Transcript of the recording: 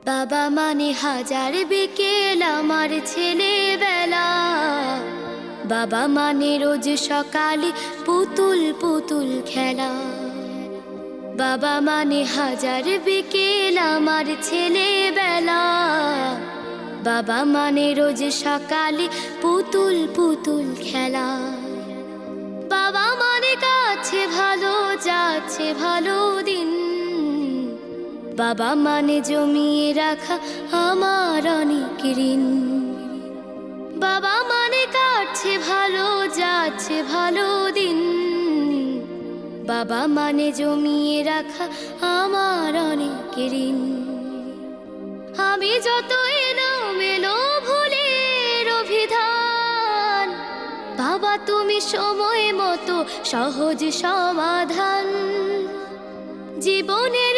বাবা মানে হাজার বিকেল আমার ছেলেবেলা। বাবা মানে রোজ সকালে পুতুল পুতুল খেলা। বাবা মানে হাজার বিকেল আমার ছেলেবেলা। বাবা মানে রোজ সকালে পুতুল পুতুল খেলা। বাবা মানে কাছে ভালো যাচ্ছে ভালো দিন। বাবা মানে জমিয়ে রাখা আমার অনেক ঋণ। বাবা মানে কাটছে ভালো যাচ্ছে ভালো দিন। বাবা মানে জমিয়ে রাখা আমার অনেক ঋণ। আমি যত এলোমেলো ভুলের অভিধান, বাবা তুমি সময় মতো সহজ সমাধান। জীবনের